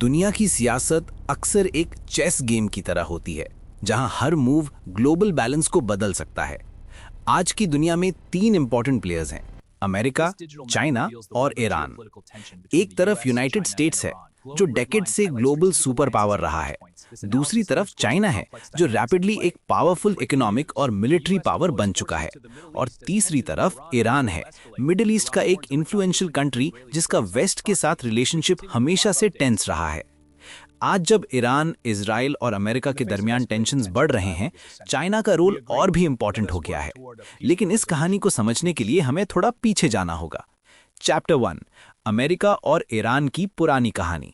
दुनिया की सियासत अक्सर एक चेस गेम की तरह होती है, जहां हर मूव ग्लोबल बैलेंस को बदल सकता है। आज की दुनिया में तीन इंपॉर्टेंट प्लेयर्स हैं, अमेरिका, चाइना और ईरान। एक तरफ यूनाइटेड स्टेट्स है, जो डेकेड से ग्लोबल सुपर पावर रहा है। दूसरी तरफ चाइना है, जो रैपिडली एक पावरफुल इकोनॉमिक और मिलिट्री पावर बन चुका है। और तीसरी तरफ ईरान है, मिडिल ईस्ट का एक इन्फ्लुएंशियल कंट्री जिसका वेस्ट के साथ रिलेशनशिप हमेशा से टेंस रहा है। आज जब ईरान, इजराइल और अमेरिका के दरमियान टेंशन्स बढ़ रहे हैं, चाइना का रोल और भी इंपॉर्टेंट हो गया है। लेकिन इस कहानी को समझने के लिए हमें थोड़ा पीछे जाना होगा। चैप्टर 1, अमेरिका और ईरान की पुरानी कहानी।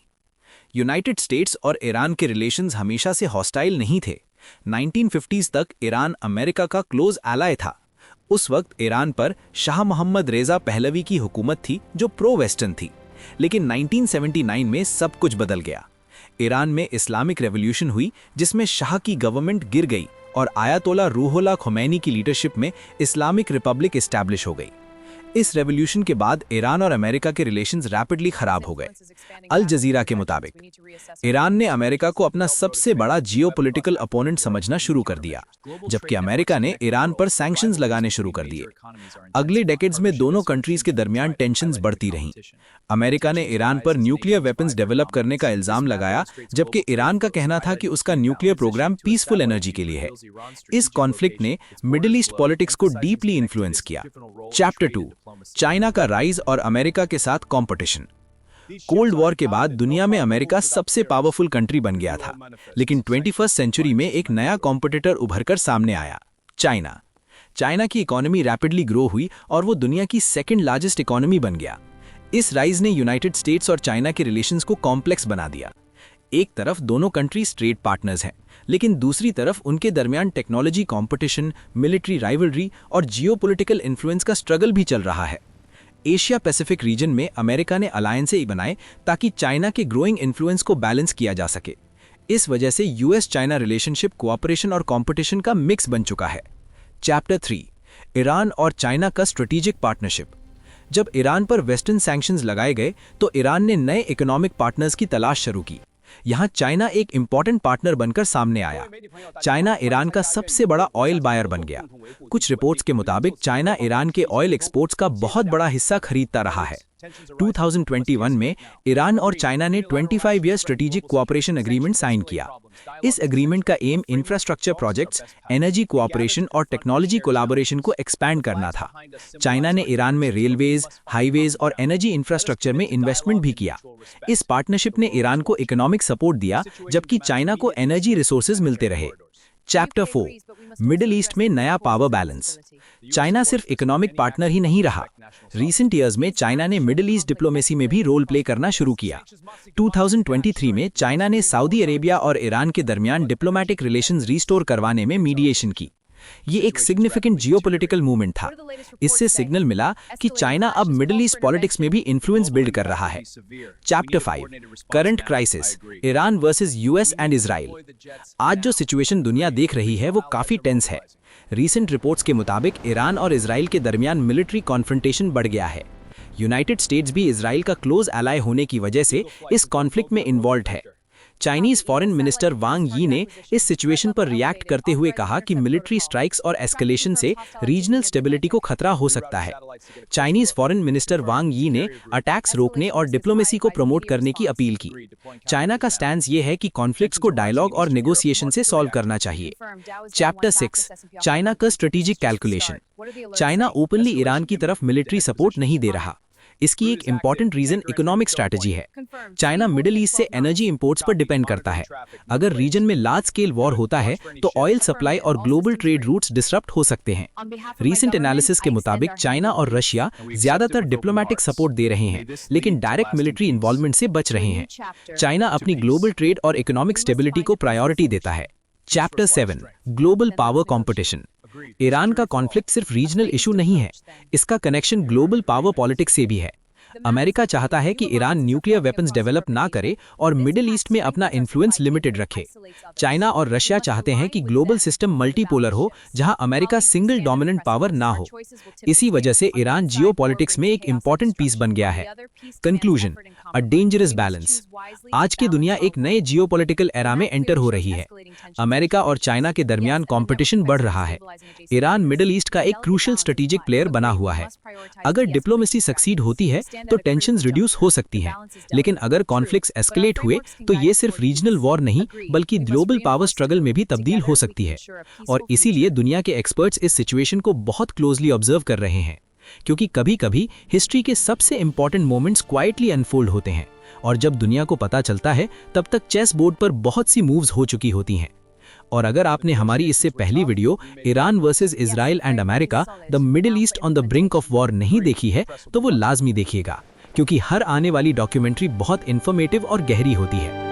यूनाइटेड स्टेट्स और ईरान के रिलेशंस हमेशा से हॉस्टाइल नहीं थे। 1950s तक ईरान अमेरिका का क्लोज एलाय था। उस वक्त ईरान पर शाह मोहम्मद रेजा पहलवी की हुकूमत थी, जो प्रो वेस्टर्न थी। लेकिन 1979 में सब कुछ बदल गया। ईरान में इस्लामिक रेवोल्यूशन हुई, जिसमें शाह की गवर्नमेंट गिर गई और आयतोला रूहुल्लाह खुमैनी की लीडरशिप में इस्लामिक रिपब्लिक एस्टैब्लिश हो गई। इस रेवोल्यूशन के बाद ईरान और अमेरिका के रिलेशंस रैपिडली खराब हो गए। अल जजीरा के मुताबिक ईरान ने अमेरिका को अपना सबसे बड़ा जियोपॉलिटिकल अपोनेंट समझना शुरू कर दिया, जबकि अमेरिका ने ईरान पर सैंक्शंस लगाने शुरू कर दिए। अगले डेकेड्स में दोनों कंट्रीज के दरमियान टेंशंस बढ़ती रहीं। अमेरिका ने ईरान पर न्यूक्लियर वेपन्स डेवलप करने का इल्जाम लगाया, जबकि ईरान का कहना था कि उसका न्यूक्लियर प्रोग्राम पीसफुल एनर्जी के लिए है। इस कॉन्फ्लिक्ट ने मिडिल ईस्ट पॉलिटिक्स को डीपली इन्फ्लुएंस किया। चैप्टर 2, चाइना का राइज और अमेरिका के साथ कंपटीशन। कोल्ड वॉर के बाद दुनिया में अमेरिका सबसे पावरफुल कंट्री बन गया था, लेकिन 21st सेंचुरी में एक नया कॉम्पिटिटर उभरकर सामने आया, चाइना। चाइना की इकोनॉमी रैपिडली ग्रो हुई और वो दुनिया की सेकंड लार्जेस्ट इकोनॉमी बन गया। इस राइज ने यूनाइटेड स्टेट्स और चाइना के रिलेशंस को कॉम्प्लेक्स बना दिया। एक तरफ दोनों कंट्रीज ट्रेड पार्टनर्स हैं, लेकिन दूसरी तरफ उनके दरमियान टेक्नोलॉजी कंपटीशन, मिलिट्री राइवलरी और जियोपॉलिटिकल इन्फ्लुएंस का स्ट्रगल भी चल रहा है। एशिया पैसिफिक रीजन में अमेरिका ने अलायंसेस बनाए ताकि चाइना के ग्रोइंग इन्फ्लुएंस को बैलेंस किया जा सके। इस वजह से यूएस चाइना रिलेशनशिप कोऑपरेशन और कंपटीशन का मिक्स बन चुका है। चैप्टर 3, ईरान और चाइना का स्ट्रेटेजिक पार्टनरशिप। जब ईरान पर वेस्टर्न सैंक्शंस लगाए गए, तो ईरान ने नए इकोनॉमिक पार्टनर्स की तलाश शुरू की। यहाँ चाइना एक इंपॉर्टेंट पार्टनर बनकर सामने आया। चाइना ईरान का सबसे बड़ा ऑयल बायर बन गया। कुछ रिपोर्ट्स के मुताबिक चाइना ईरान के ऑयल एक्सपोर्ट्स का बहुत बड़ा हिस्सा खरीदता रहा है। 2021 में ईरान और चाइना ने 25 year strategic cooperation agreement sign किया। इस एग्रीमेंट का aim infrastructure projects, energy cooperation और टेक्नोलॉजी कोलैबोरेशन को एक्सपैंड करना था। चाइना ने ईरान में रेलवेज, हाईवेज और एनर्जी इंफ्रास्ट्रक्चर में इन्वेस्टमेंट भी किया। इस पार्टनरशिप ने ईरान को इकोनॉमिक सपोर्ट दिया, जबकि चाइना को एनर्जी रिसोर्सेज मिलते रहे। चैप्टर 4, मिडिल ईस्ट में नया पावर बैलेंस। चाइना सिर्फ इकोनॉमिक पार्टनर ही नहीं रहा। रीसेंट ईयर्स में चाइना ने मिडिल ईस्ट डिप्लोमेसी में भी रोल प्ले करना शुरू किया। 2023 में चाइना ने सऊदी अरेबिया और ईरान के दरमियान डिप्लोमेटिक रिलेशंस रिस्टोर करवाने में मीडिएशन की। ये एक सिग्निफिकेंट जियोपॉलिटिकल मूवमेंट था। इससे सिग्नल मिला कि चाइना अब मिडिल ईस्ट पॉलिटिक्स में भी इन्फ्लुएंस बिल्ड कर रहा है। Chapter 5, current crisis, Iran versus US and Israel. आज जो सिचुएशन दुनिया देख रही है वो काफी टेंस है। रीसेंट रिपोर्ट्स के मुताबिक ईरान और इजराइल के दरमियान मिलिट्री कॉन्फ्रंटेशन बढ़ गया है। यूनाइटेड स्टेट्स भी इजराइल का क्लोज एलाय होने की वजह से इस कॉन्फ्लिक्ट में इन्वॉल्व है। चाइनीज फॉरेन मिनिस्टर वांग यी ने इस सिचुएशन पर रिएक्ट करते हुए कहा कि मिलिट्री स्ट्राइक्स और एस्केलेशन से रीजनल स्टेबिलिटी को खतरा हो सकता है। चाइनीज फॉरेन मिनिस्टर वांग यी ने अटैक्स रोकने और डिप्लोमेसी को प्रमोट करने की अपील की। चाइना का स्टैंस ये है कि कॉन्फ्लिक्ट्स को डायलॉग और नेगोशिएशन से सॉल्व करना चाहिए। चैप्टर 6, चाइना का strategic calculation. China openly Iran की तरफ मिलिट्री सपोर्ट नहीं दे रहा। इसकी एक इंपॉर्टेंट रीजन इकोनॉमिक स्ट्रैटेजी है। चाइना मिडिल ईस्ट से एनर्जी इंपोर्ट्स पर डिपेंड करता है। अगर रीजन में लार्ज स्केल वॉर होता है, तो ऑयल सप्लाई और ग्लोबल ट्रेड रूट्स डिसरप्ट हो सकते हैं। रीसेंट एनालिसिस के मुताबिक चाइना और रशिया ज्यादातर डिप्लोमेटिक सपोर्ट दे रहे हैं, लेकिन डायरेक्ट मिलिट्री इन्वॉल्वमेंट से बच रहे हैं। चाइना अपनी ग्लोबल ट्रेड और इकोनॉमिक स्टेबिलिटी को प्रायोरिटी देता है। Chapter 7, global power competition. Iran का कॉन्फ्लिक्ट सिर्फ रीजनल इशू नहीं है, इसका कनेक्शन ग्लोबल पावर पॉलिटिक्स से भी है। अमेरिका चाहता है कि ईरान न्यूक्लियर वेपन्स डेवलप ना करे और मिडिल ईस्ट में अपना इन्फ्लुएंस लिमिटेड रखे। चाइना और रशिया चाहते हैं कि ग्लोबल सिस्टम मल्टीपोलर हो, जहां अमेरिका सिंगल डोमिनेंट पावर ना हो। इसी वजह से ईरान जियोपॉलिटिक्स में एक इंपॉर्टेंट पीस बन गया है। Conclusion, a dangerous balance. आज की दुनिया एक नए जियोपॉलिटिकल एरा में एंटर हो रही है। अमेरिका और चाइना के दरमियान कंपटीशन बढ़ रहा है। ईरान मिडिल ईस्ट का एक क्रूशियल स्ट्रेटेजिक प्लेयर बना हुआ है। अगर डिप्लोमेसी सक्सीड होती है तो टेंशन्स रिड्यूस हो सकती हैं, लेकिन अगर कॉन्फ्लिक्ट्स एस्केलेट हुए तो ये सिर्फ रीजनल वॉर नहीं बल्कि ग्लोबल पावर स्ट्रगल में भी तब्दील हो सकती है। और इसीलिए दुनिया के एक्सपर्ट्स इस सिचुएशन को बहुत क्लोजली ऑब्जर्व कर रहे हैं, क्योंकि कभी-कभी हिस्ट्री के सबसे इंपॉर्टेंट मोमेंट्स क्वाइटली अनफोल्ड होते हैं, और जब दुनिया को पता चलता है तब तक चेस बोर्ड पर बहुत सी मूव्स हो चुकी होती हैं। और अगर आपने हमारी इससे पहली video Iran versus Israel and America the Middle East on the brink of war नहीं देखी है तो वो लाजमी देखिएगा, क्योंकि हर आने वाली डॉक्यूमेंट्री बहुत इन्फॉर्मेटिव और गहरी होती है।